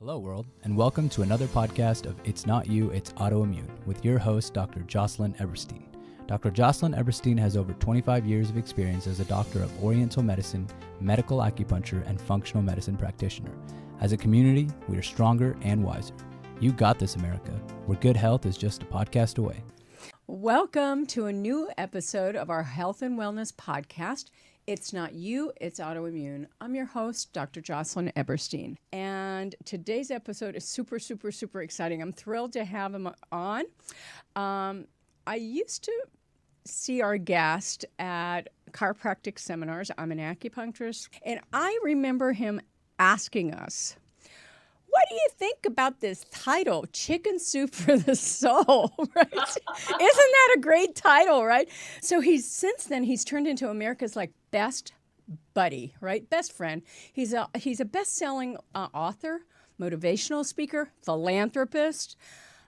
Hello, world, and welcome to another podcast of It's Not You, It's Autoimmune with your host, Dr. Jocelyne Eberstein. Dr. Jocelyne Eberstein has over 25 years of experience as a doctor of Oriental medicine, medical acupuncture, and functional medicine practitioner. As a community, we are stronger and wiser. You got this, America, where good health is just a podcast away. Welcome to a new episode of our Health and Wellness podcast. It's Not You, It's Autoimmune. I'm your host, Dr. Jocelyne Eberstein. And today's episode is super exciting. I'm thrilled to have him on. I used to see our guest at chiropractic seminars. I'm an acupuncturist. And I remember him asking us, what do you think about this title, Chicken Soup for the Soul, right? Isn't that a great title, right? So since then he's turned into America's best buddy, right? Best friend. He's a best-selling author, motivational speaker, philanthropist,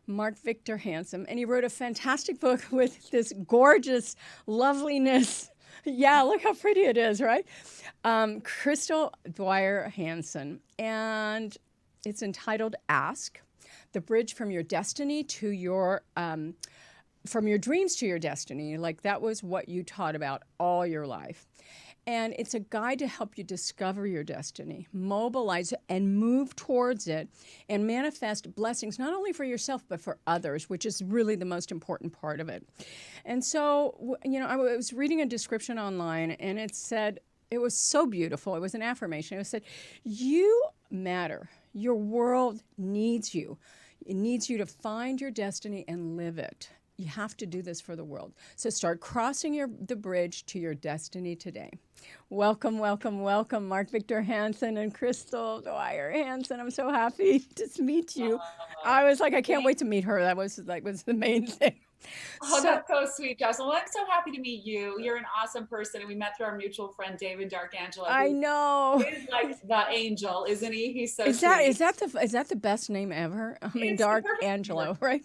Mark Victor Hansen, and he wrote a fantastic book with this gorgeous loveliness. Yeah, look how pretty it is, right? Crystal Dwyer Hansen, and it's entitled Ask, the bridge from your destiny to your, from your dreams to your destiny. That was what you taught about all your life. And it's a guide to help you discover your destiny, mobilize and move towards it, and manifest blessings, not only for yourself, but for others, which is really the most important part of it. And so, I was reading a description online, and it said, it was so beautiful. It was an affirmation. It said, you matter. Your world needs you. It needs you to find your destiny and live it. You have to do this for the world. So start crossing the bridge to your destiny today. Welcome, Mark Victor Hansen and Crystal Dwyer Hansen. I'm so happy to meet you. I was I can't wait to meet her. That was the main thing. Oh, that's so sweet, Jocelyne. Well, I'm so happy to meet you. You're an awesome person, and we met through our mutual friend, David D'Arcangelo. I know. He's like the angel, isn't he? He's so Is sweet. that the best name ever? I mean, D'Arcangelo, right?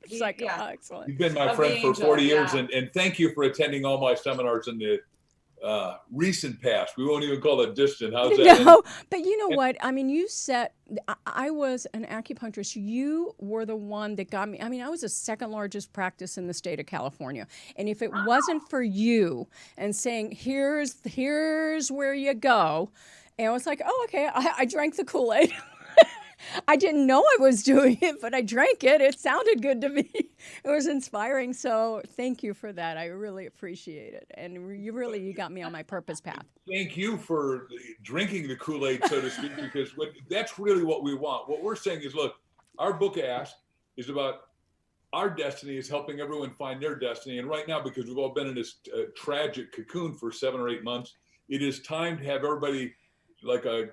It's excellent. You've been my friend for 40 years, and thank you for attending all my seminars in the recent past. We won't even call it distant. How's that? No, but you know what? I mean, you said I was an acupuncturist. You were the one that got me. I mean, I was the second largest practice in the state of California. And if it wasn't for you and saying, here's where you go, and I was like, oh, okay, I drank the Kool-Aid. I didn't know I was doing it, but I drank it. It sounded good to me. It was inspiring. So thank you for that. I really appreciate it. And you got me on my purpose path. Thank you for drinking the Kool-Aid, so to speak, because that's really what we want. What we're saying is, look, our book Ask is about our destiny, is helping everyone find their destiny. And right now, because we've all been in this tragic cocoon for 7 or 8 months, it is time to have everybody a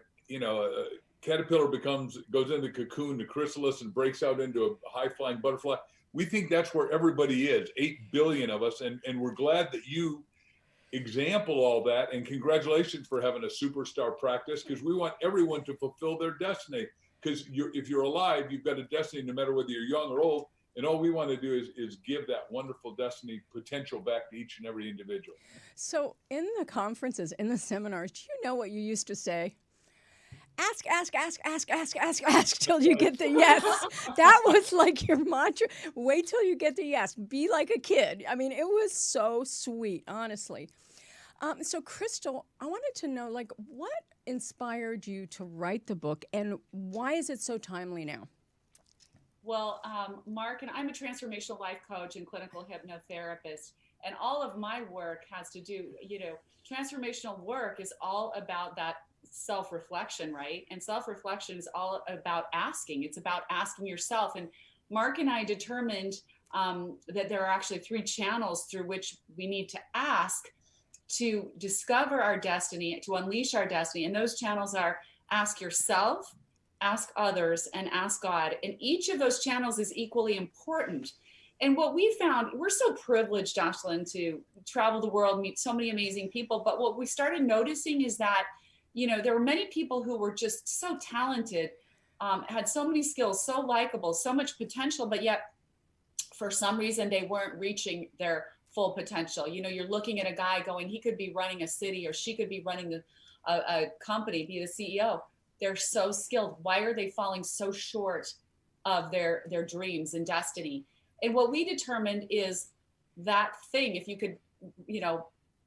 caterpillar goes into the cocoon, the chrysalis, and breaks out into a high-flying butterfly. We think that's where everybody is, 8 billion of us, and we're glad that you example all that, and congratulations for having a superstar practice, because we want everyone to fulfill their destiny, because if you're alive, you've got a destiny no matter whether you're young or old, and all we want to do is give that wonderful destiny potential back to each and every individual. So in the conferences, in the seminars, do you know what you used to say? Ask till you get the yes. That was your mantra. Wait till you get the yes. Be like a kid. I mean, it was so sweet, honestly. So Crystal, I wanted to know, what inspired you to write the book, and why is it so timely now? Well, Mark, and I'm a transformational life coach and clinical hypnotherapist, and all of my work has to do, transformational work is all about that self-reflection, right? And self-reflection is all about asking. It's about asking yourself. And Mark and I determined that there are actually 3 channels through which we need to ask to discover our destiny, to unleash our destiny. And those channels are ask yourself, ask others, and ask God. And each of those channels is equally important. And what we found, we're so privileged, Jocelyne, to travel the world, meet so many amazing people. But what we started noticing is that there were many people who were just so talented, had so many skills, so likable, so much potential, but yet for some reason they weren't reaching their full potential. You're looking at a guy going, he could be running a city, or she could be running a company, be the CEO. they're so skilled? Why are they falling so short of their dreams and destiny? And what we determined is that thing, if you could,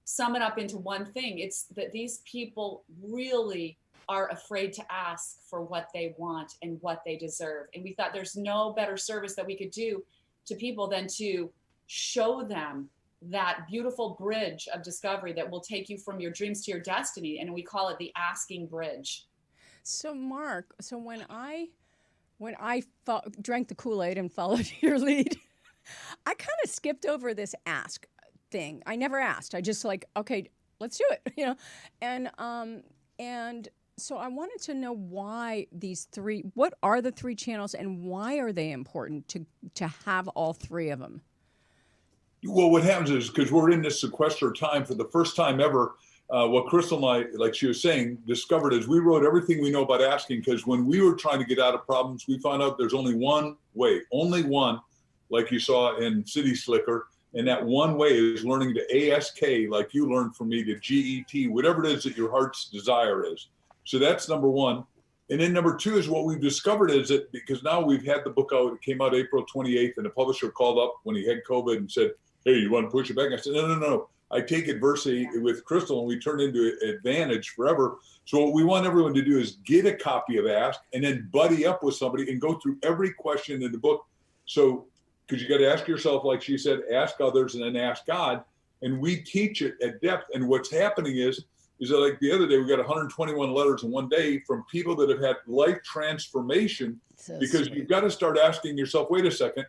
sum it up into one thing, it's that these people really are afraid to ask for what they want and what they deserve. And we thought there's no better service that we could do to people than to show them that beautiful bridge of discovery that will take you from your dreams to your destiny. And we call it the asking bridge. So Mark, when I drank the Kool-Aid and followed your lead, I kind of skipped over this ask thing. I never asked. I just okay, let's do it, and so I wanted to know what are the three channels and why are they important to have all three of them? Well, what happens is, because we're in this sequester time for the first time ever, what Crystal and I, like she was saying, discovered is we wrote everything we know about asking, because when we were trying to get out of problems, we found out there's only one way, like you saw in City Slicker. And that one way is learning to ASK, like you learned from me, to GET, whatever it is that your heart's desire is. So that's number one. And then number two is what we've discovered is that, because now we've had the book out, it came out April 28th, and the publisher called up when he had COVID and said, hey, you want to push it back? I said, no. I take adversity with Crystal and we turn into advantage forever. So what we want everyone to do is get a copy of Ask and then buddy up with somebody and go through every question in the book. So, because you got to ask yourself, like she said, ask others and then ask God. And we teach it at depth. And what's happening is that, like the other day, we got 121 letters in one day from people that have had life transformation, because you've got to start asking yourself, wait a second,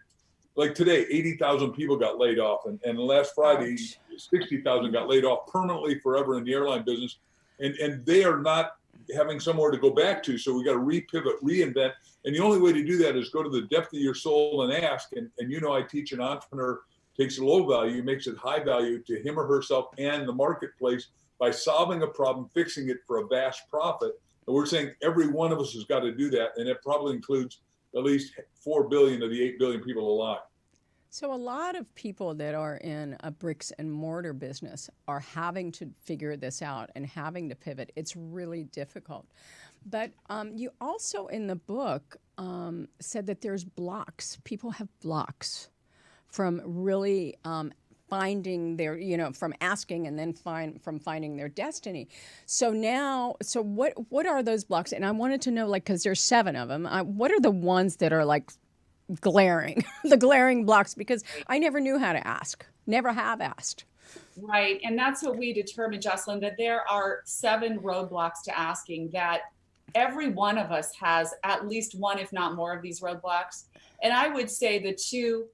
like today, 80,000 people got laid off. And last Friday, 60,000 got laid off permanently forever in the airline business. And they are not having somewhere to go back to. So we got to repivot, reinvent. And the only way to do that is go to the depth of your soul and ask. And I teach an entrepreneur takes low value, makes it high value to him or herself and the marketplace by solving a problem, fixing it for a vast profit. And we're saying every one of us has got to do that. And it probably includes at least 4 billion of the 8 billion people alive. So a lot of people that are in a bricks and mortar business are having to figure this out and having to pivot. It's really difficult. But you also in the book said that there's blocks. People have blocks from really finding their, from asking and then from finding their destiny. So what are those blocks? And I wanted to know, because there's 7 of them, what are the ones that are glaring, the glaring blocks? Because I never knew how to ask, never have asked. Right. And that's what we determined, Jocelyne, that there are 7 roadblocks to asking, that every one of us has at least one, if not more, of these roadblocks. And I would say the 2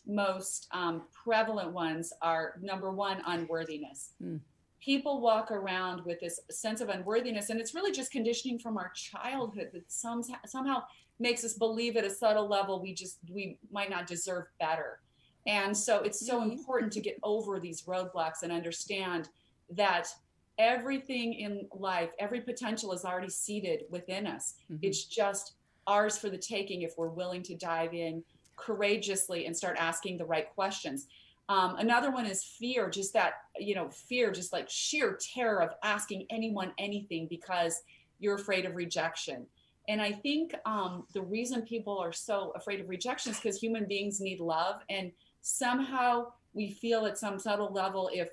most prevalent ones are, number 1, unworthiness. People walk around with this sense of unworthiness, and it's really just conditioning from our childhood that somehow makes us believe at a subtle level we might not deserve better. And so it's so important to get over these roadblocks and understand that everything in life, every potential is already seated within us. It's just ours for the taking if we're willing to dive in courageously and start asking the right questions. Another one is fear, just that, fear, just like sheer terror of asking anyone anything because you're afraid of rejection. And I think the reason people are so afraid of rejection is because human beings need love. And somehow we feel at some subtle level, if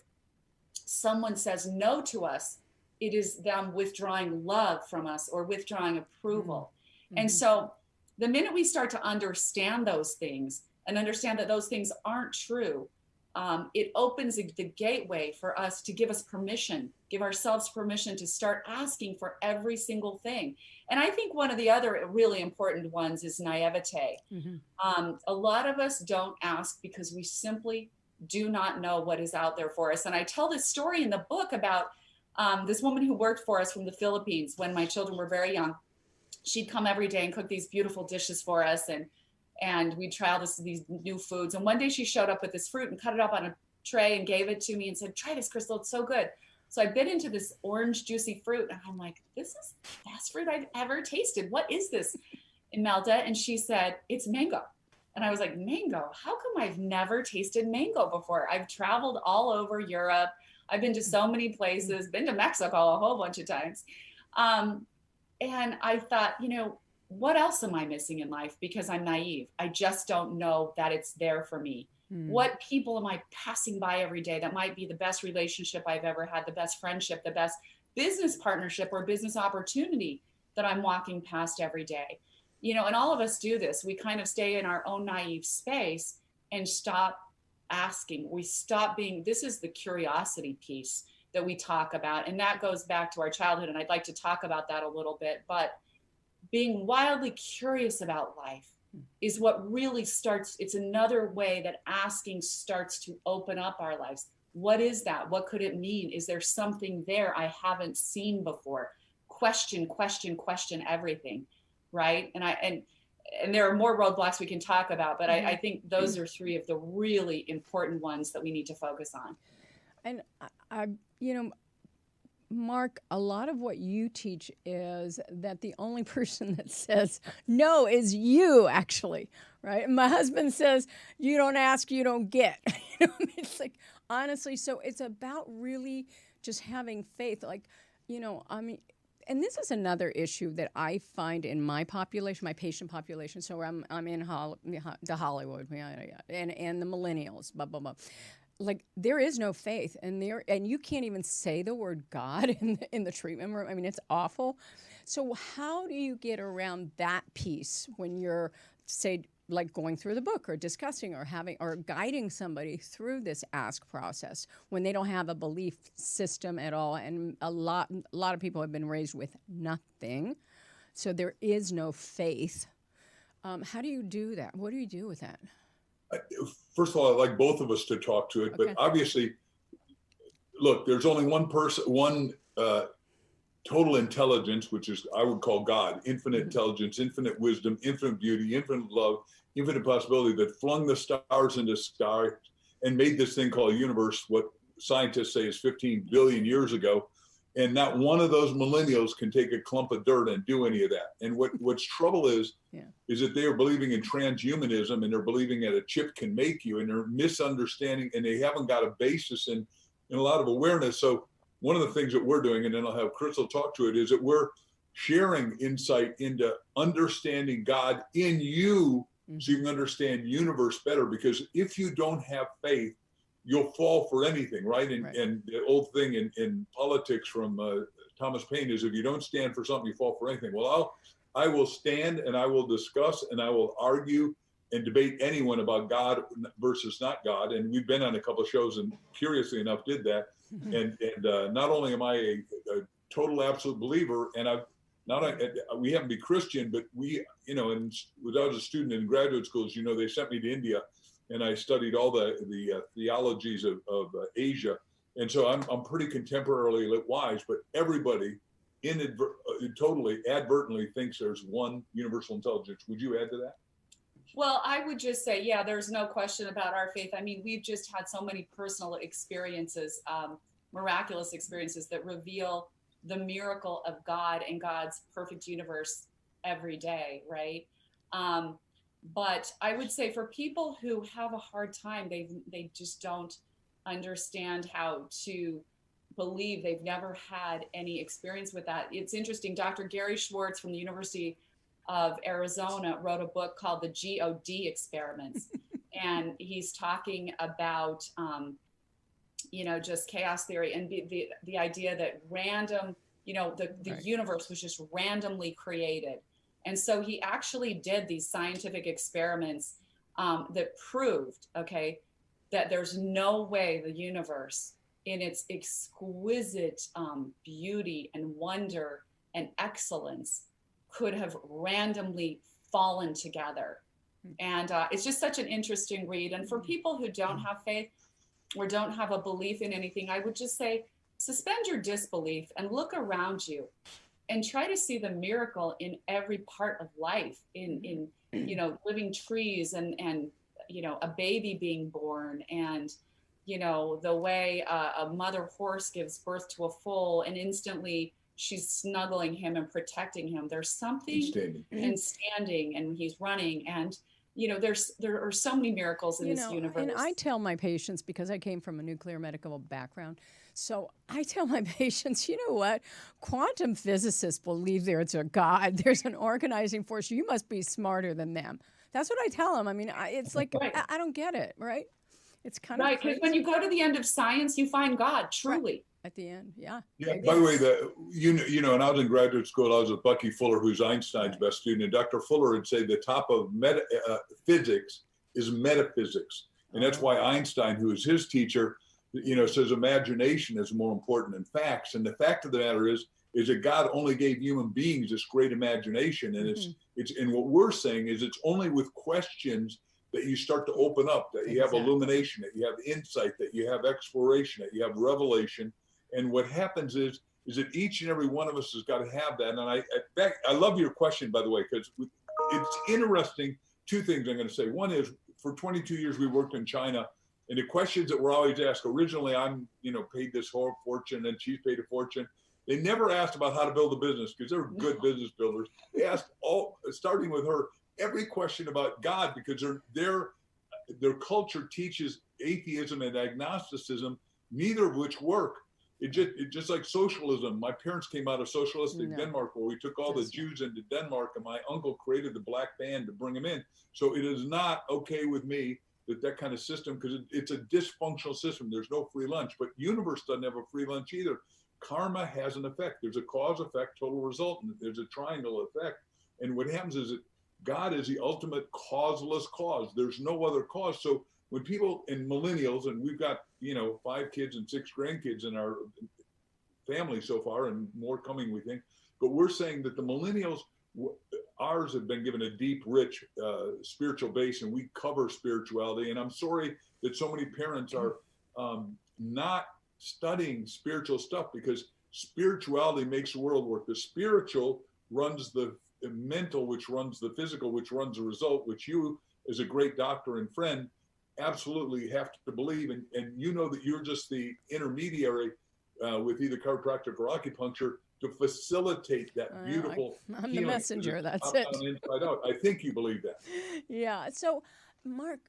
someone says no to us, it is them withdrawing love from us or withdrawing approval. And so the minute we start to understand those things and understand that those things aren't true, it opens the gateway for us to give ourselves permission to start asking for every single thing. And I think one of the other really important ones is naivete. A lot of us don't ask because we simply do not know what is out there for us. And I tell this story in the book about this woman who worked for us from the Philippines when my children were very young. She'd come every day and cook these beautiful dishes for us, and we'd try all these new foods. And one day she showed up with this fruit and cut it up on a tray and gave it to me and said, try this, Crystal, it's so good. So I bit into this orange juicy fruit and I'm like, this is the best fruit I've ever tasted. What is this, Imelda? And she said, it's mango. And I was like, mango? How come I've never tasted mango before? I've traveled all over Europe. I've been to so many places, been to Mexico a whole bunch of times. And I thought, what else am I missing in life? Because I'm naive. I just don't know that it's there for me. What people am I passing by every day that might be the best relationship I've ever had, the best friendship, the best business partnership or business opportunity that I'm walking past every day? And all of us do this. We kind of stay in our own naive space and stop asking. We stop being, this is the curiosity piece that we talk about. And that goes back to our childhood. And I'd like to talk about that a little bit, but being wildly curious about life is what really starts. It's another way that asking starts to open up our lives. What is that? What could it mean? Is there something there I haven't seen before? Question everything, right? And there are more roadblocks we can talk about, but I think those are three of the really important ones that we need to focus on. And I Mark, a lot of what you teach is that the only person that says no is you, actually, right? My husband says, you don't ask, you don't get. It's like, honestly, so it's about really just having faith. Like, and this is another issue that I find in my population, my patient population. So I'm in the Hollywood, and the millennials, blah, blah, blah. Like, there is no faith, and you can't even say the word God in the treatment room. I mean, it's awful. So how do you get around that piece when you're, say, like going through the book or discussing or guiding somebody through this ask process when they don't have a belief system at all? And a lot of people have been raised with nothing, so there is no faith. How do you do that? What do you do with that? First of all, I'd like both of us to talk to it, but obviously, look, there's only one person, total intelligence, which is, I would call God, infinite intelligence, infinite wisdom, infinite beauty, infinite love, infinite possibility, that flung the stars into the sky and made this thing called a universe, what scientists say is 15 billion years ago. And not one of those millennials can take a clump of dirt and do any of that. And what's trouble is that they are believing in transhumanism, and they're believing that a chip can make you, and they're misunderstanding, and they haven't got a basis in a lot of awareness. So one of the things that we're doing, and then I'll have Crystal talk to it, is that we're sharing insight into understanding God in you, so you can understand universe better. Because if you don't have faith, you'll fall for anything, right? And the old thing in politics from Thomas Paine is, if you don't stand for something, you fall for anything. Well, I will stand, and I will discuss, and I will argue and debate anyone about God versus not God. And we've been on a couple of shows, and curiously enough did that. And not only am I a total absolute believer, and we happen to be Christian, but we, and when I was a student in graduate schools, they sent me to India, and I studied all the theologies of Asia. And so I'm pretty contemporarily wise, but everybody totally advertently thinks there's one universal intelligence. Would you add to that? Well, I would just say, there's no question about our faith. I mean, we've just had so many personal experiences, miraculous experiences that reveal the miracle of God and God's perfect universe every day, right? But I would say for people who have a hard time, they just don't understand how to believe. They've never had any experience with that. It's interesting. Dr. Gary Schwartz from the University of Arizona wrote a book called The GOD Experiments. And he's talking about, just chaos theory and the idea that random, the universe was just randomly created. And so he actually did these scientific experiments that proved, that there's no way the universe, in its exquisite beauty and wonder and excellence, could have randomly fallen together. And it's just such an interesting read. And for people who don't have faith or don't have a belief in anything, I would just say, suspend your disbelief and look around you and try to see the miracle in every part of life, in living trees and a baby being born, and the way a mother horse gives birth to a foal and instantly she's snuggling him and protecting him. There's something and standing, and he's running, and there are so many miracles in this universe. And I tell my patients, because I came from a nuclear medical background, So I tell my patients, you know what? Quantum physicists believe there's a God, there's an organizing force. You must be smarter than them. That's what I tell them. I mean, it's like, Right. I don't get it, right? It's kind Right, of because crazy. when you go to the end of science, you find God, truly. At the end, yeah. Yeah. By the way, when I was in graduate school, I was with Bucky Fuller, who's Einstein's best student, and Dr. Fuller would say the top of physics is metaphysics, and that's why Einstein, who is his teacher, says imagination is more important than facts. And the fact of the matter is that God only gave human beings this great imagination, and and what we're saying is it's only with questions that you start to open up, that you have illumination, that you have insight, that you have exploration, that you have revelation. And what happens is that each and every one of us has got to have that. And I love your question, by the way, because it's interesting. Two things I'm going to say. One is, for 22 years, we worked in China, and the questions that were always asked, originally I'm, paid this whole fortune, and she's paid a fortune. They never asked about how to build a business, because they're good business builders. They asked starting with her, every question about God, because their culture teaches atheism and agnosticism, neither of which work. It just like socialism. My parents came out of socialistic Denmark, where we took all the Jews into Denmark, and my uncle created the black band to bring them in. So it is not okay with me that kind of system, because it's a dysfunctional system. There's no free lunch, but universe doesn't have a free lunch either. Karma has an effect. There's a cause, effect, total result, and there's a triangle effect. And what happens is that God is the ultimate causeless cause. There's no other cause. So when people and millennials, and we've got 5 kids and 6 grandkids in our family so far, and more coming, we think, but we're saying that the millennials, ours have been given a deep, rich spiritual base, and we cover spirituality. And I'm sorry that so many parents are not studying spiritual stuff, because spirituality makes the world work. The spiritual runs the mental, which runs the physical, which runs the result, which you, as a great doctor and friend, absolutely have to believe. And that you're just the intermediary with either chiropractic or acupuncture to facilitate that beautiful I'm healing. the messenger. That's up, it. down, inside out. I think you believe that. Yeah. So, Mark,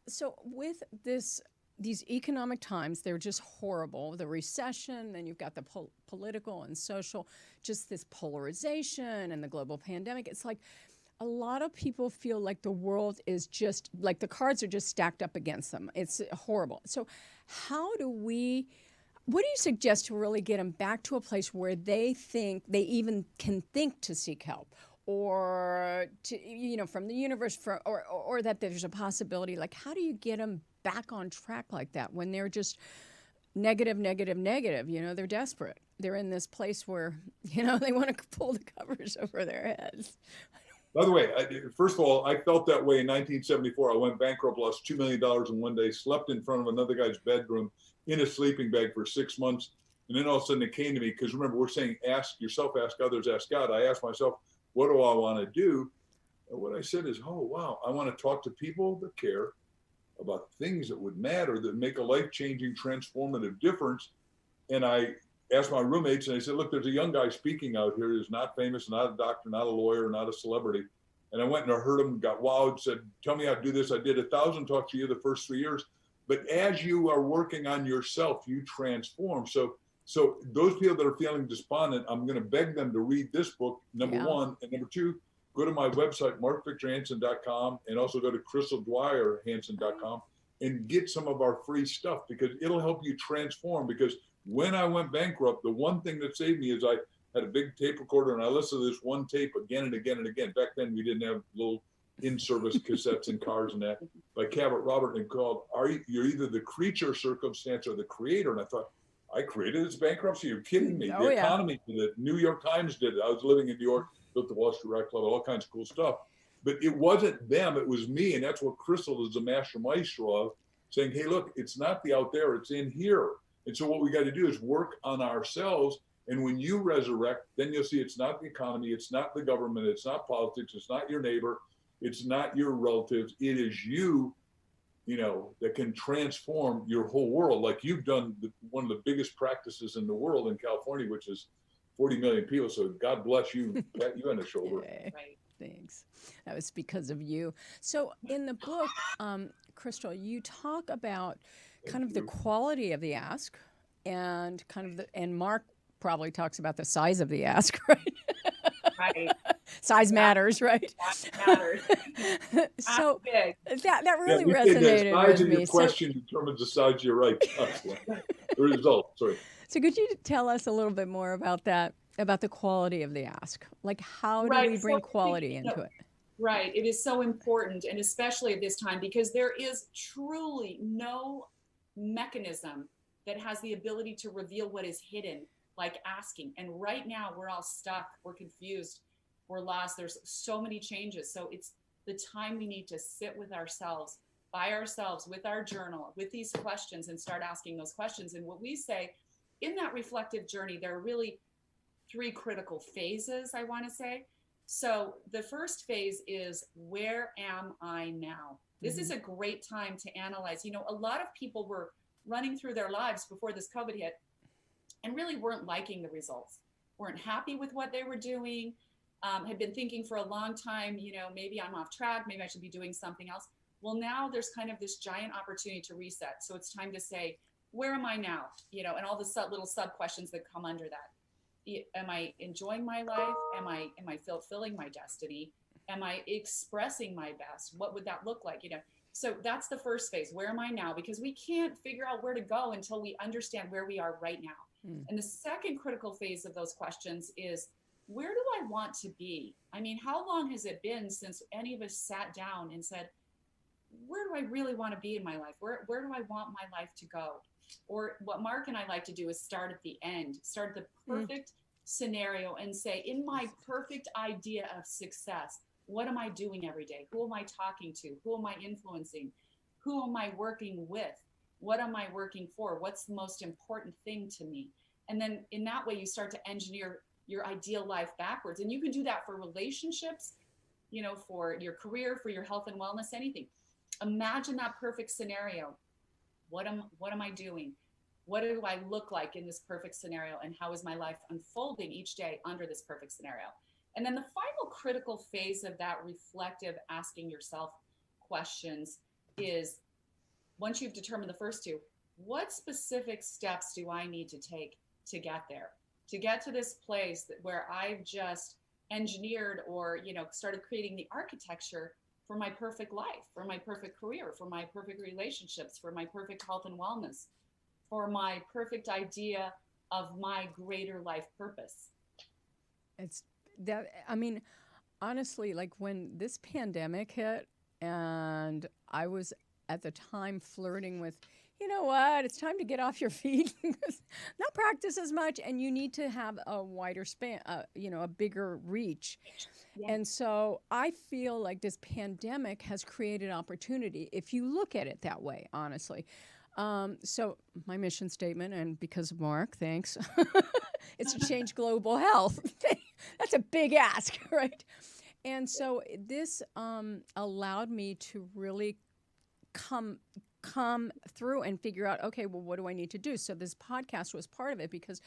with these economic times, they're just horrible. The recession, then you've got the political and social, just this polarization and the global pandemic. It's like a lot of people feel like the world is just, like the cards are just stacked up against them. It's horrible. So what do you suggest to really get them back to a place where they think they even can think to seek help? Or to, from the universe, or that there's a possibility? Like, how do you get them back on track like that when they're just negative? They're desperate. They're in this place where they want to pull the covers over their heads. By the way, first of all, I felt that way in 1974. I went bankrupt, lost $2 million in one day, slept in front of another guy's bedroom in a sleeping bag for 6 months, and then all of a sudden it came to me, because remember, we're saying ask yourself, ask others, ask God. I asked myself, what do I want to do? And what I said is, oh, wow, I want to talk to people that care about things that would matter, that make a life-changing, transformative difference. And I asked my roommates, and I said, look, there's a young guy speaking out here who's not famous, not a doctor, not a lawyer, not a celebrity. And I went and I heard him, got wowed, said, tell me how to do this. I did 1,000 talks to you the first 3 years. But as you are working on yourself, you transform. So those people that are feeling despondent, I'm going to beg them to read this book, number one. And number two, go to my website, markvictorhansen.com, and also go to crystaldwyerhansen.com and get some of our free stuff, because it'll help you transform. Because when I went bankrupt, the one thing that saved me is I had a big tape recorder, and I listened to this one tape again and again and again. Back then, we didn't have little in-service cassettes in cars and that, by Cabot Robert, and called, you're either the creature circumstance or the creator. And I thought, I created this bankruptcy? You're kidding me. The economy, the New York Times did it. I was living in New York, built the Wall Street Rec Club, all kinds of cool stuff. But it wasn't them, it was me. And that's what Crystal is a master maestro of, saying, hey, look, it's not the out there, it's in here. And so what we got to do is work on ourselves. And when you resurrect, then you'll see it's not the economy, it's not the government, it's not politics, it's not your neighbor, it's not your relatives. It is you, that can transform your whole world. Like you've done one of the biggest practices in the world in California, which is 40 million people. So God bless you, pat you on the shoulder. Right. Thanks. That was because of you. So in the book, Crystal, you talk about kind of the quality of the ask, and and Mark probably talks about the size of the ask, right? Right. Size matters, right? That matters. So big. that really you say resonated the size with of me. your question determines the size of your right. The result. Sorry. So could you tell us a little bit more about that, about the quality of the ask? Like, how do we bring quality into it? Right. It is so important, and especially at this time, because there is truly no mechanism that has the ability to reveal what is hidden, like asking. And right now we're all stuck, we're confused, we're lost. There's so many changes. So it's the time we need to sit with ourselves, by ourselves, with our journal, with these questions, and start asking those questions. And what we say in that reflective journey, there are really 3 critical phases, I want to say. So the first phase is, where am I now? This is a great time to analyze. You know, a lot of people were running through their lives before this COVID hit and really weren't liking the results, weren't happy with what they were doing, had been thinking for a long time, you know, maybe I'm off track, maybe I should be doing something else. Well, now there's kind of this giant opportunity to reset. So it's time to say, where am I now? You know, and all the little sub questions that come under that. Am I enjoying my life? Am I fulfilling my destiny? Am I expressing my best? What would that look like? You know, so that's the first phase. Where am I now? Because we can't figure out where to go until we understand where we are right now. And the second critical phase of those questions is, where do I want to be? I mean, how long has it been since any of us sat down and said, where do I really want to be in my life? Where do I want my life to go? Or what Mark and I like to do is start at the end, start at the perfect scenario and say, in my perfect idea of success, what am I doing every day? Who am I talking to? Who am I influencing? Who am I working with? What am I working for? What's the most important thing to me? And then in that way, you start to engineer your ideal life backwards. And you can do that for relationships, you know, for your career, for your health and wellness, anything. Imagine that perfect scenario. What am I doing? What do I look like in this perfect scenario? And how is my life unfolding each day under this perfect scenario? And then the final critical phase of that reflective asking yourself questions is, once you've determined the first 2, what specific steps do I need to take to get there? To get to this place where I've just engineered or, you know, started creating the architecture for my perfect life, for my perfect career, for my perfect relationships, for my perfect health and wellness, for my perfect idea of my greater life purpose. It's that, I mean, honestly, like when this pandemic hit and I was at the time flirting with, you know what, it's time to get off your feet, not practice as much, and you need to have a wider span, you know, a bigger reach. Yeah. And so I feel like this pandemic has created opportunity, if you look at it that way, honestly. So my mission statement, and because of Mark, thanks, it's to change global health. That's a big ask, right? And so this allowed me to really come through and figure out, okay, well, what do I need to do? So this podcast was part of it because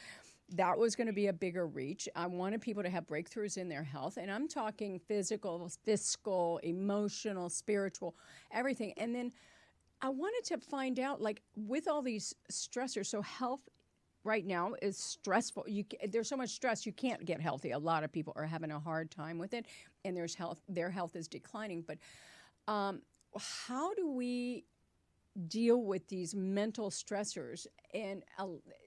that was going to be a bigger reach. I wanted people to have breakthroughs in their health, and I'm talking physical, fiscal, emotional, spiritual, everything. And then I wanted to find out, like, with all these stressors, so health right now is stressful. There's so much stress, you can't get healthy. A lot of people are having a hard time with it, and their health is declining. But how do we deal with these mental stressors and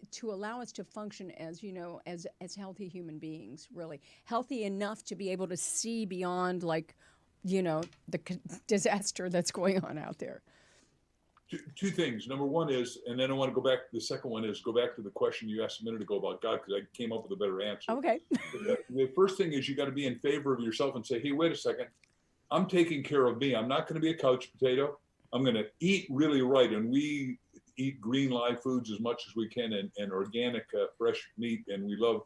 to allow us to function as, you know, as healthy human beings, really healthy enough to be able to see beyond, like, you know, the disaster that's going on out there? Two things. Number one is, and then I want to go back, the second one is go back to the question you asked a minute ago about God, because I came up with a better answer. Okay. The first thing is you got to be in favor of yourself and say, hey, wait a second, I'm taking care of me. I'm not going to be a couch potato. I'm going to eat really right. And we eat green live foods as much as we can, and organic fresh meat. And we love,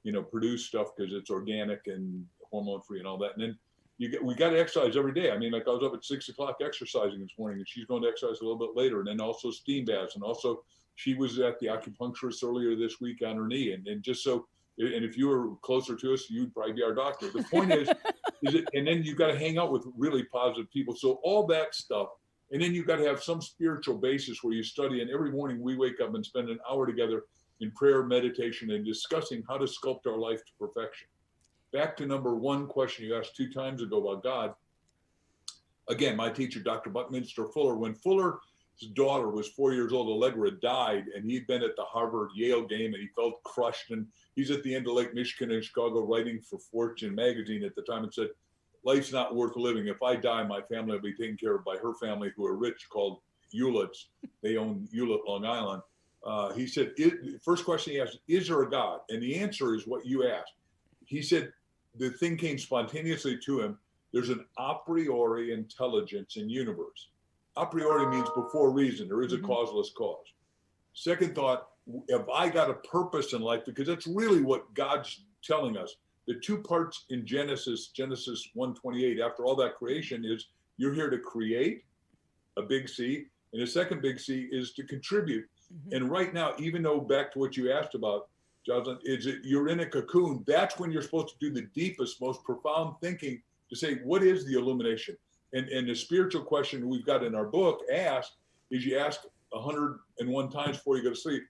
you know, produced stuff because it's organic and hormone free and all that. And then we got to exercise every day. I mean, like I was up at 6 o'clock exercising this morning, and she's going to exercise a little bit later. And then also steam baths. And also she was at the acupuncturist earlier this week on her knee. And just so, and if you were closer to us, you'd probably be our doctor. The point is and then you got to hang out with really positive people. So all that stuff And then you've got to have some spiritual basis where you study. And every morning we wake up and spend an hour together in prayer, meditation, and discussing how to sculpt our life to perfection. Back to number one question you asked 2 times ago about God. Again, my teacher, Dr. Buckminster Fuller, when Fuller's daughter was 4 years old, Allegra, died, and he'd been at the Harvard-Yale game, and he felt crushed. And he's at the end of Lake Michigan in Chicago writing for Fortune magazine at the time and said, life's not worth living. If I die, my family will be taken care of by her family, who are rich, called Hewletts. They own Hewlett, Long Island. He said, first question he asked, is there a God? And the answer is what you asked. He said, the thing came spontaneously to him. There's an a priori intelligence in universe. A priori means before reason. There is a causeless cause. Second thought, have I got a purpose in life? Because that's really what God's telling us. The 2 parts in Genesis 1:28, after all that creation, is you're here to create, a big C, and the second big C is to contribute. And right now, even though back to what you asked about, Jocelyne, is it you're in a cocoon, that's when you're supposed to do the deepest, most profound thinking to say, what is the illumination? And the spiritual question we've got in our book asked is you ask 101 times before you go to sleep,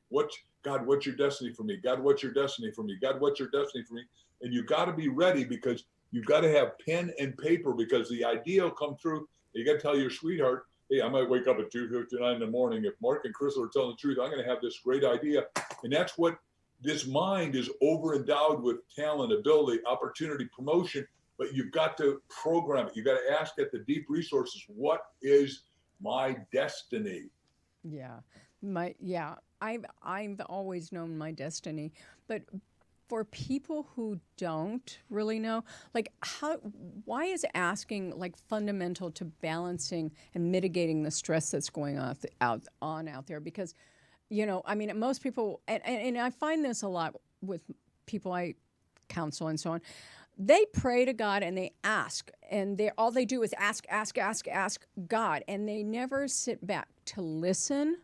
God, what's your destiny for me? God, what's your destiny for me? God, what's your destiny for me? And you've got to be ready, because you've got to have pen and paper, because the idea will come through. You got to tell your sweetheart, hey, I might wake up at 2:59 in the morning. If Mark and Crystal are telling the truth, I'm going to have this great idea. And that's what this mind is overendowed with: talent, ability, opportunity, promotion. But you've got to program it. You've got to ask at the deep resources, what is my destiny? I've always known my destiny, but for people who don't really know, like why is asking like fundamental to balancing and mitigating the stress that's going on out there? Because, I mean, most people, and I find this a lot with people I counsel and so on. They pray to God and they ask, and all they do is ask God, and they never sit back to listen.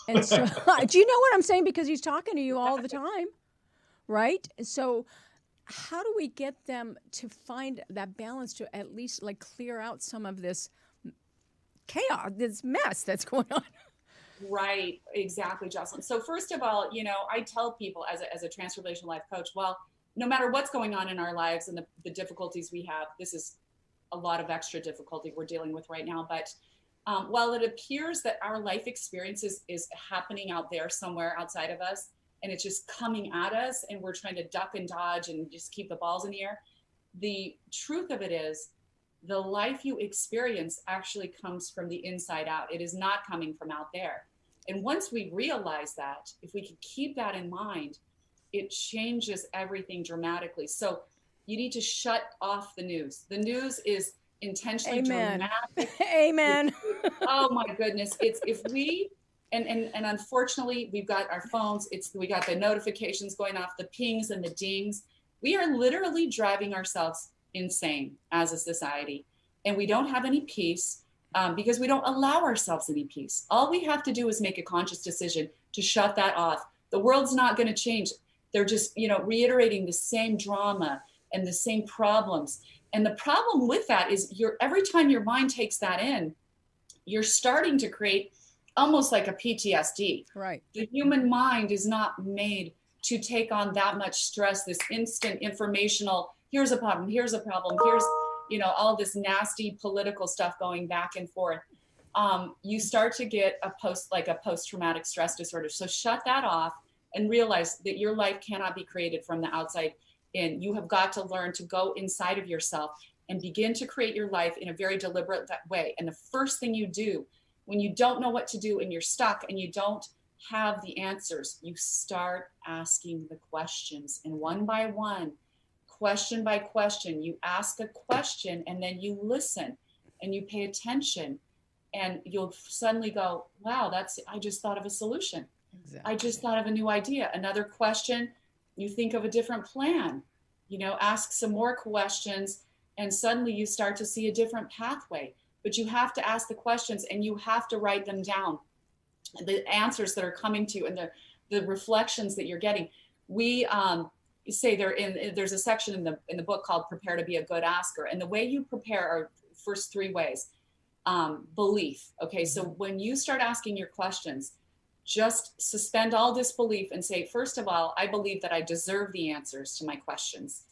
And so, do you know what I'm saying? Because he's talking to you all the time, right? So how do we get them to find that balance to at least like clear out some of this chaos, this mess that's going on? Right, exactly, Jocelyne. So first of all, I tell people as a transformational life coach, well, no matter what's going on in our lives and the difficulties we have, this is a lot of extra difficulty we're dealing with right now. But while it appears that our life experience is happening out there somewhere outside of us, and it's just coming at us, and we're trying to duck and dodge and just keep the balls in the air, the truth of it is the life you experience actually comes from the inside out. It is not coming from out there. And once we realize that, if we can keep that in mind, it changes everything dramatically. So you need to shut off the news. The news is intentionally dramatic. Amen. Oh my goodness. It's if we, and unfortunately we've got our phones, we got the notifications going off, the pings and the dings. We are literally driving ourselves insane as a society. And we don't have any peace because we don't allow ourselves any peace. All we have to do is make a conscious decision to shut that off. The world's not going to change. They're just, reiterating the same drama and the same problems. And the problem with that is every time your mind takes that in, you're starting to create almost like a PTSD. Right. The human mind is not made to take on that much stress, this instant informational, here's a problem, here's all this nasty political stuff going back and forth. You start to get a post-traumatic stress disorder. So shut that off and realize that your life cannot be created from the outside in. You have got to learn to go inside of yourself and begin to create your life in a very deliberate way. And the first thing you do when you don't know what to do and you're stuck and you don't have the answers, you start asking the questions. And one by one, question by question, you ask a question and then you listen and you pay attention, and you'll suddenly go, wow, I just thought of a solution. Exactly. I just thought of a new idea. Another question, you think of a different plan, ask some more questions, and suddenly you start to see a different pathway. But you have to ask the questions and you have to write them down, the answers that are coming to you and the reflections that you're getting. We say there's a section in the book called Prepare to be a Good Asker. And the way you prepare are first 3 ways. belief. Okay, so when you start asking your questions, just suspend all disbelief and say, first of all, I believe that I deserve the answers to my questions.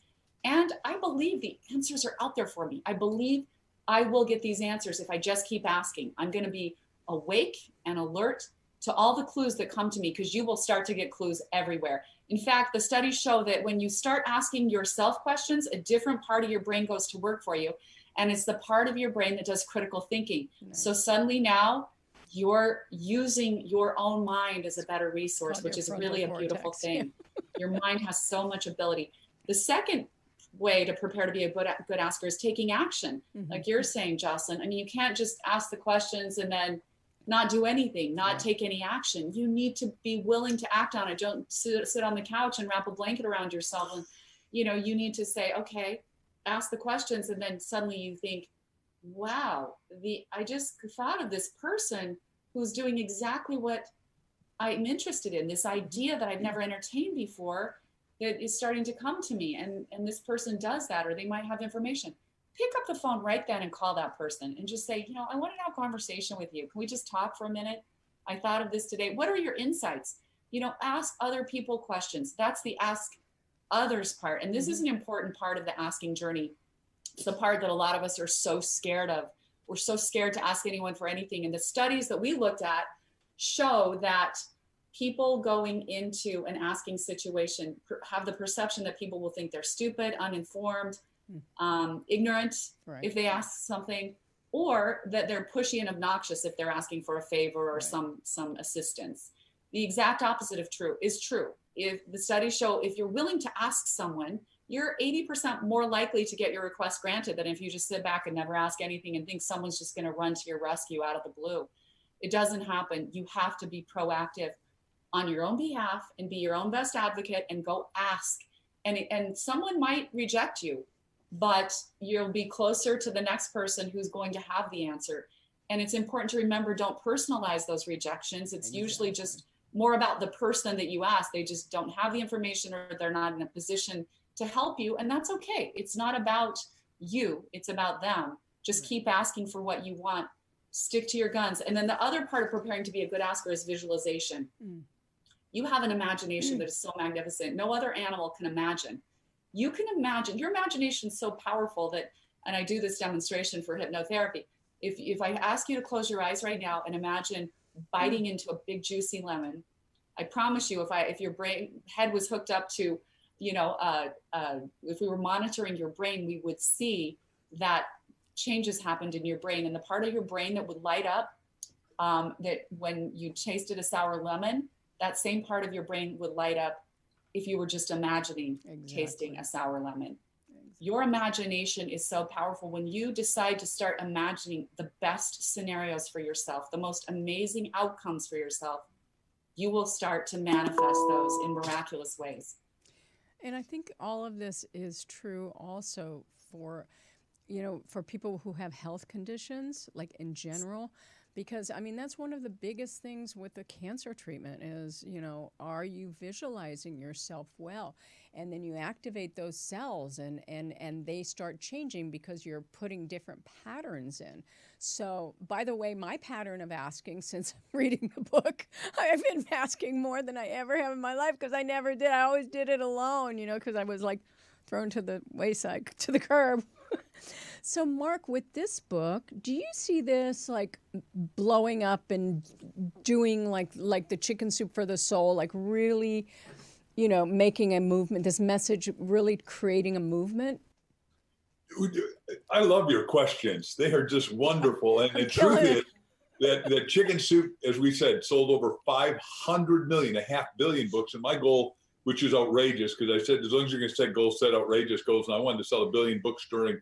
And I believe the answers are out there for me. I believe I will get these answers if I just keep asking. I'm going to be awake and alert to all the clues that come to me, because you will start to get clues everywhere. In fact, the studies show that when you start asking yourself questions, a different part of your brain goes to work for you. And it's the part of your brain that does critical thinking. Nice. So suddenly now you're using your own mind as a better resource, which is really a beautiful thing. Your mind has so much ability. The second way to prepare to be a good asker is taking action. Like you're saying, Jocelyne, I mean, you can't just ask the questions and then not do anything, not take any action. You need to be willing to act on it. Don't sit on the couch and wrap a blanket around yourself. And, you know, you need to say, okay, ask the questions. And then suddenly you think, wow, I just thought of this person who's doing exactly what I'm interested in, this idea that I'd never entertained before that is starting to come to me. And this person does that, or they might have information. Pick up the phone right then and call that person and just say, you know, I want to have a conversation with you. Can we just talk for a minute? I thought of this today. What are your insights? You know, ask other people questions. That's the ask others part. And this is an important part of the asking journey. It's the part that a lot of us are so scared of. We're so scared to ask anyone for anything. And the studies that we looked at show that people going into an asking situation have the perception that people will think they're stupid, uninformed, ignorant if they ask something, or that they're pushy and obnoxious if they're asking for a favor or some assistance. The exact opposite of true is true. If the studies show if you're willing to ask someone, you're 80% more likely to get your request granted than if you just sit back and never ask anything and think someone's just going to run to your rescue out of the blue. It doesn't happen. You have to be proactive on your own behalf and be your own best advocate and go ask. And someone might reject you, but you'll be closer to the next person who's going to have the answer. And it's important to remember, don't personalize those rejections. It's usually just more about the person that you ask. They just don't have the information, or they're not in a position to help you. And that's okay. It's not about you. It's about them. Just keep asking for what you want. Stick to your guns. And then the other part of preparing to be a good asker is visualization. You have an imagination that is so magnificent. No other animal can imagine. You can imagine. Your imagination is so powerful that, and I do this demonstration for hypnotherapy. If I ask you to close your eyes right now and imagine biting into a big juicy lemon, I promise you, if your head was hooked up to, you know, if we were monitoring your brain, we would see that changes happened in your brain, and the part of your brain that would light up, that when you tasted a sour lemon, that same part of your brain would light up if you were just imagining tasting a sour lemon. Your imagination is so powerful. When you decide to start imagining the best scenarios for yourself, the most amazing outcomes for yourself, you will start to manifest those in miraculous ways. And I think all of this is true also for, you know, for people who have health conditions, like in general, because, I mean, that's one of the biggest things with the cancer treatment is, you know, are you visualizing yourself well? And then you activate those cells and they start changing because you're putting different patterns in. So, by the way, my pattern of asking since reading the book, I've been asking more than I ever have in my life because I never did. I always did it alone, you know, because I was like thrown to the wayside, to the curb. So, Mark, with this book, do you see this like blowing up and doing like the chicken soup for the soul, like really, you know, making a movement, this message really creating a movement? I love your questions. They are just wonderful. And the truth is that chicken soup, as we said, sold over 500 million, 500 million books. And my goal, which is outrageous, because I said, as long as you're going to set goals, set outrageous goals. And I wanted to sell 1 billion books during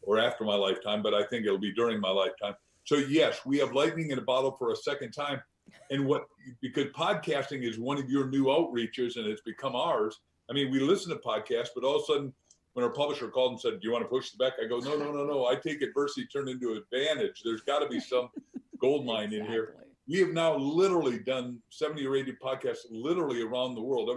or after my lifetime, but I think it'll be during my lifetime. So yes, we have lightning in a bottle for a second time. And because podcasting is one of your new outreaches and it's become ours. I mean, we listen to podcasts, but all of a sudden when our publisher called and said, do you want to push the back? I go, no. I take adversity turned into advantage. There's got to be some gold mine in here. We have now literally done 70 or 80 podcasts literally around the world,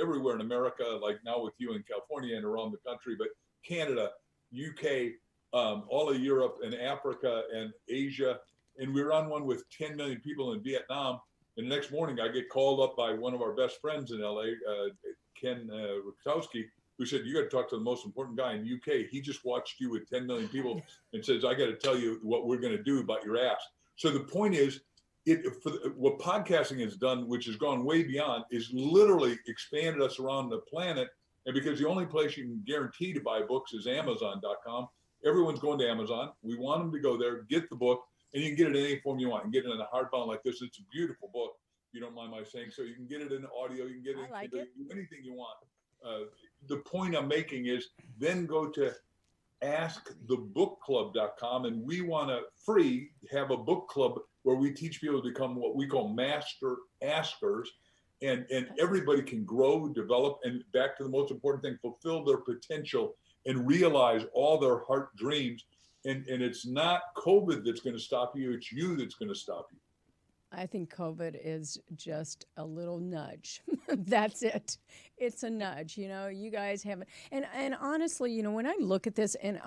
everywhere in America, like now with you in California and around the country, but Canada, UK, all of Europe and Africa and Asia. And we were on one with 10 million people in Vietnam. And the next morning I get called up by one of our best friends in LA, Ken Rutkowski, who said, you got to talk to the most important guy in the UK. He just watched you with 10 million people and says, I got to tell you what we're going to do about your ass. So the point is, what podcasting has done, which has gone way beyond, is literally expanded us around the planet. And because the only place you can guarantee to buy books is Amazon.com, everyone's going to Amazon. We want them to go there, get the book, and you can get it in any form you want. You can get it in a hardbound like this. It's a beautiful book, if you don't mind my saying. So you can get it in audio, you can get it in anything you want. The point I'm making is then go to askthebookclub.com, and we want to have a book club where we teach people to become what we call master askers, and everybody can grow, develop, and back to the most important thing, fulfill their potential and realize all their heart dreams. And it's not COVID that's going to stop you, it's you that's going to stop you. I think COVID is just a little nudge. That's it. It's a nudge. You know, you guys haven't. And honestly, you know, when I look at this, and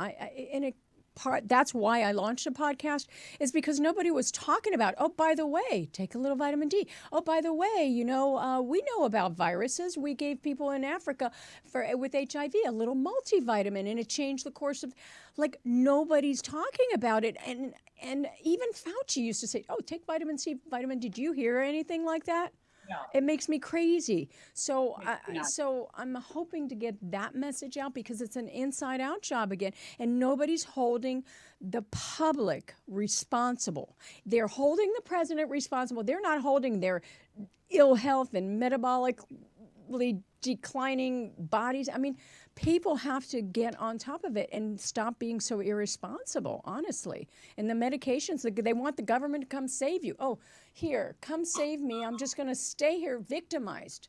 that's why I launched a podcast, is because nobody was talking about, oh, by the way, take a little vitamin D. Oh, by the way, you know, we know about viruses. We gave people in Africa with HIV a little multivitamin, and it changed the course of, like, nobody's talking about it. And even Fauci used to say, oh, take vitamin C, vitamin D. Did you hear anything like that? No. It makes me crazy. So I'm hoping to get that message out, because it's an inside out job again, and nobody's holding the public responsible. They're holding the president responsible. They're not holding their ill health and metabolically declining bodies. I mean, people have to get on top of it and stop being so irresponsible, honestly. And the medications, they want the government to come save you. Oh, here, come save me. I'm just going to stay here victimized.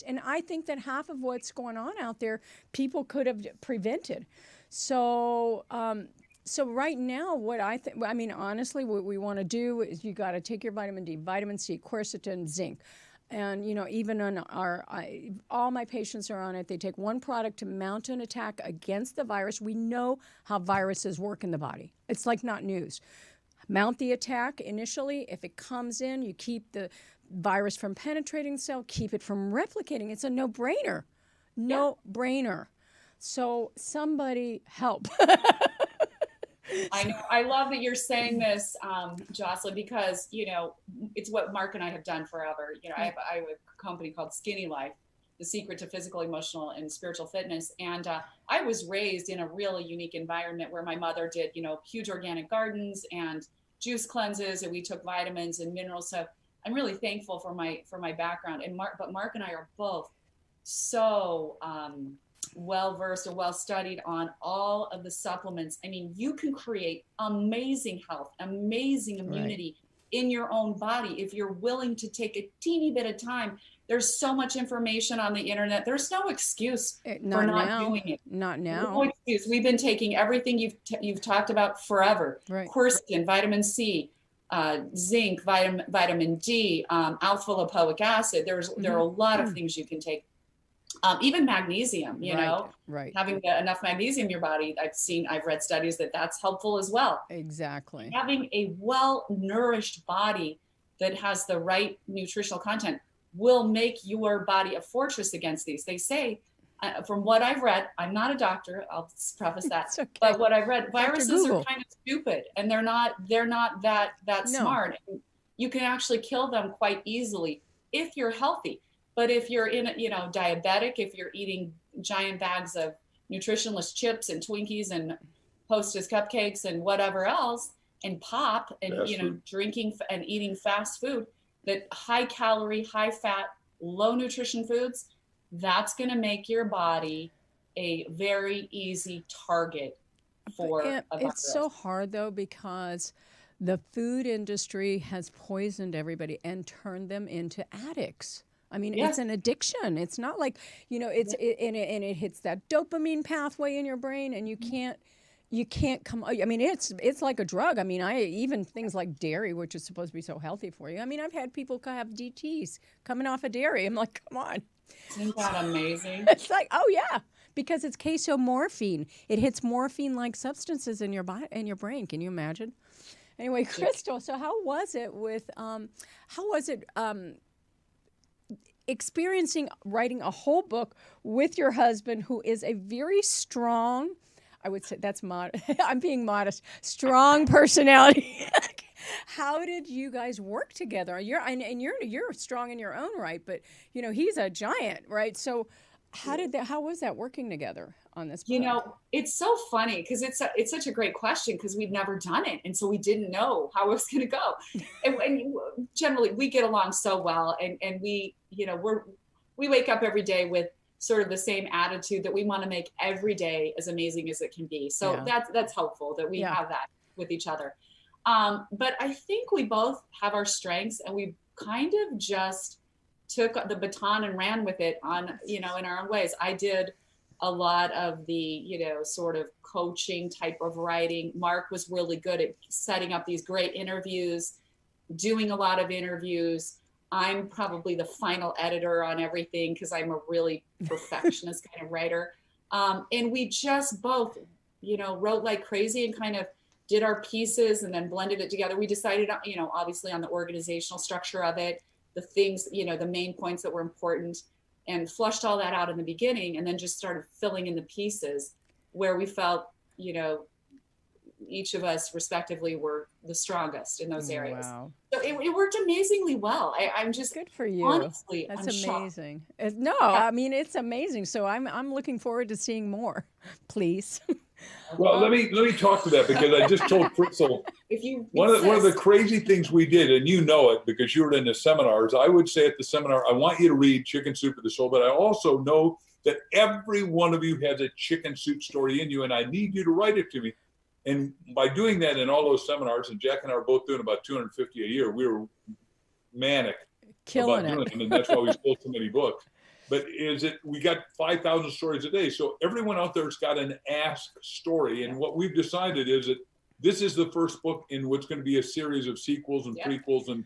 And I think that half of what's going on out there, people could have prevented. So right now, honestly, what we want to do is you got to take your vitamin D, vitamin C, quercetin, zinc. And, you know, even on all my patients are on it. They take one product to mount an attack against the virus. We know how viruses work in the body. It's like not news. Mount the attack initially. If it comes in, you keep the virus from penetrating the cell, keep it from replicating. It's a no-brainer. No-brainer. So somebody help. I know. I love that you're saying this, Jocelyne, because, you know, it's what Mark and I have done forever. You know, I have a company called Skinny Life, the secret to physical, emotional, and spiritual fitness. And I was raised in a really unique environment where my mother did, you know, huge organic gardens and juice cleanses, and we took vitamins and minerals. So I'm really thankful for my background. And Mark and I are both so well-versed and well-studied on all of the supplements. I mean, you can create amazing health, amazing immunity in your own body if you're willing to take a teeny bit of time. There's so much information on the internet. There's no excuse for not doing it. Not now. No excuse. We've been taking everything you've talked about forever. Right. Quercetin, vitamin C, zinc, vitamin D, alpha lipoic acid. There are a lot of things you can take. Even magnesium, you know, having enough magnesium in your body. I've read studies that's helpful as well. Exactly. Having a well-nourished body that has the right nutritional content will make your body a fortress against these. They say, from what I've read, I'm not a doctor, I'll preface that, okay. But what I've read, viruses are kind of stupid, and they're not that smart. You can actually kill them quite easily if you're healthy. But if you're diabetic, if you're eating giant bags of nutritionless chips and Twinkies and Hostess cupcakes and whatever else, and pop and, drinking and eating fast food, that high calorie, high fat, low nutrition foods, that's going to make your body a very easy target for a virus. It's so hard, though, because the food industry has poisoned everybody and turned them into addicts. I mean, It's an addiction. It's not like, it hits that dopamine pathway in your brain, and you can't come. I mean, it's like a drug. I mean, even things like dairy, which is supposed to be so healthy for you. I mean, I've had people have DTs coming off of dairy. I'm like, come on. Isn't that amazing? It's like, oh yeah, because it's casomorphine. It hits morphine-like substances in your body, in your brain. Can you imagine? Anyway, Crystal, so how was it experiencing writing a whole book with your husband, who is a very strong, I would say that's I'm being modest, strong personality. How did you guys work together? You're strong in your own right, but he's a giant, right? So how was that working together on this book? It's so funny because it's such a great question, because we've never done it, and so we didn't know how it was going to go. and generally we get along so well, and we we wake up every day with sort of the same attitude that we want to make every day as amazing as it can be. So that's helpful that we have that with each other. But I think we both have our strengths, and we kind of just took the baton and ran with it in our own ways. I did a lot of the, sort of coaching type of writing. Mark was really good at setting up these great interviews, doing a lot of interviews. I'm probably the final editor on everything because I'm a really perfectionist kind of writer. And we just both, wrote like crazy and kind of did our pieces and then blended it together. We decided, obviously on the organizational structure of it, the things, the main points that were important, and flushed all that out in the beginning, and then just started filling in the pieces where we felt, each of us respectively were the strongest in those areas. Wow. So it worked amazingly well. I'm just good for you. Honestly, that's I'm amazing. I mean, it's amazing. So I'm looking forward to seeing more. Please. Well, let me talk to that, because I just told Crystal one of the crazy things we did, and you know it because you were in the seminars. I would say at the seminar, I want you to read Chicken Soup for the Soul, but I also know that every one of you has a chicken soup story in you, and I need you to write it to me. And by doing that in all those seminars, and Jack and I are both doing about 250 a year, we were manic killing about doing it, and that's why we sold so many books. But we got 5,000 stories a day. So everyone out there's got an ask story. And what we've decided is that this is the first book in what's going to be a series of sequels and prequels, and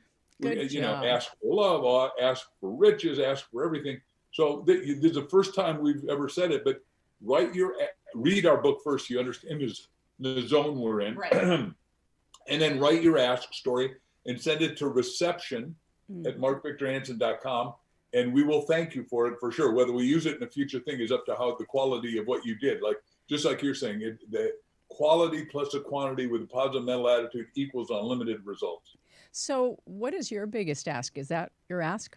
ask for love, ask for riches, ask for everything. So this is the first time we've ever said it, but read our book first so you understand the zone we're in. Right. And then write your ask story and send it to reception@markvictorhansen.com. And we will thank you for it for sure. Whether we use it in a future thing is up to how the quality of what you did. Just like you're saying, the quality plus the quantity with a positive mental attitude equals unlimited results. So what is your biggest ask? Is that your ask?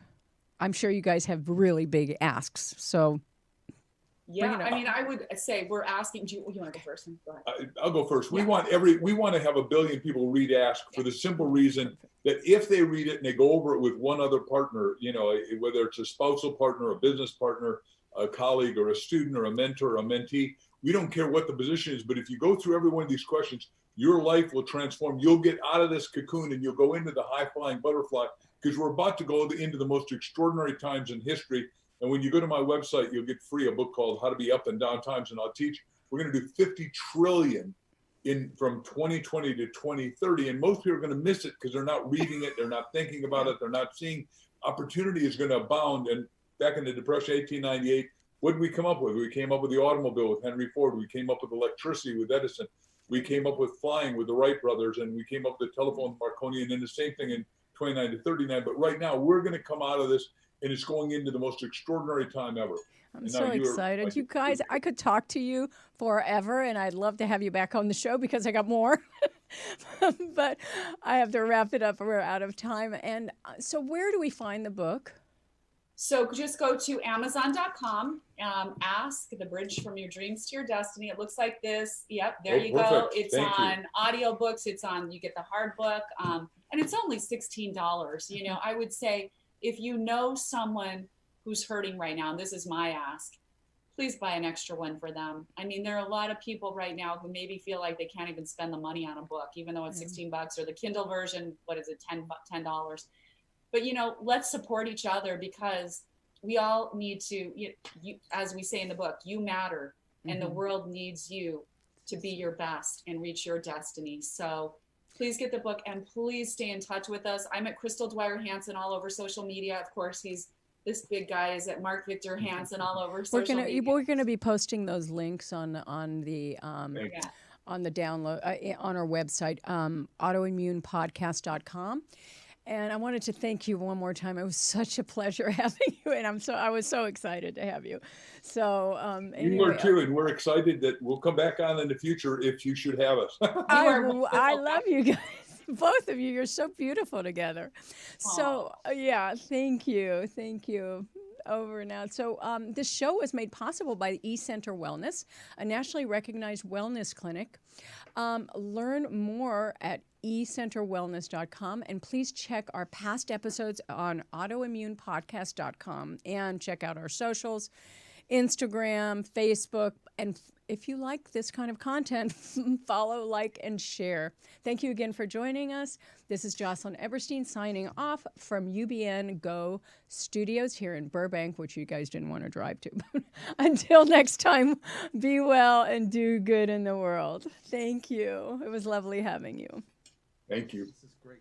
I'm sure you guys have really big asks. So yeah, I mean, I would say we're asking. Do you want to go first? Go ahead. I'll go first. We want to have 1 billion people read Ask for the simple reason that if they read it and they go over it with one other partner, whether it's a spousal partner, a business partner, a colleague, or a student, or a mentor, or a mentee, we don't care what the position is. But if you go through every one of these questions, your life will transform. You'll get out of this cocoon and you'll go into the high-flying butterfly, because we're about to go into the most extraordinary times in history. And when you go to my website, you'll get free a book called How to Be Up and Down Times. And I'll teach, we're going to do 50 trillion from 2020 to 2030. And most people are going to miss it because they're not reading it. They're not thinking about it. They're not seeing opportunity is going to abound. And back in the Depression, 1898, what did we come up with? We came up with the automobile with Henry Ford. We came up with electricity with Edison. We came up with flying with the Wright brothers. And we came up with the telephone with Marconi, and then the same thing in 29 to 39. But right now, we're going to come out of this, and it's going into the most extraordinary time ever. I'm so excited. You guys, I could talk to you forever, and I'd love to have you back on the show because I got more. But I have to wrap it up. We're out of time. And so where do we find the book? So just go to Amazon.com, ask The Bridge from Your Dreams to Your Destiny. It looks like this. Yep, there you go. It's on audiobooks. You get the hard book. And it's only $16. I would say, if you know someone who's hurting right now, and this is my ask, please buy an extra one for them. I mean, there are a lot of people right now who maybe feel like they can't even spend the money on a book, even though it's $16, or the Kindle version, what is it, $10. But, let's support each other, because we all need to, as we say in the book, you matter, and the world needs you to be your best and reach your destiny. So please get the book, and please stay in touch with us. I'm at Crystal Dwyer Hansen all over social media. Of course, he's this big guy is at Mark Victor Hansen all over We're social media. gonna be posting those links on the Yeah. on the download on our website, autoimmunepodcast.com. And I wanted to thank you one more time. It was such a pleasure having you, and I was so excited to have you. So You were too, and we're excited that we'll come back on in the future if you should have us. I love you guys, both of you. You're so beautiful together. So yeah, thank you. Over and out. So this show was made possible by eCenter Wellness, a nationally recognized wellness clinic. Learn more at ecenterwellness.com, and please check our past episodes on autoimmunepodcast.com, and check out our socials, Instagram, Facebook, and if you like this kind of content, follow, like, and share. Thank you again for joining us. This is Jocelyne Eberstein signing off from UBNGO Studios here in Burbank, which you guys didn't want to drive to. Until next time, be well and do good in the world. Thank you. It was lovely having you. Thank you. This is great.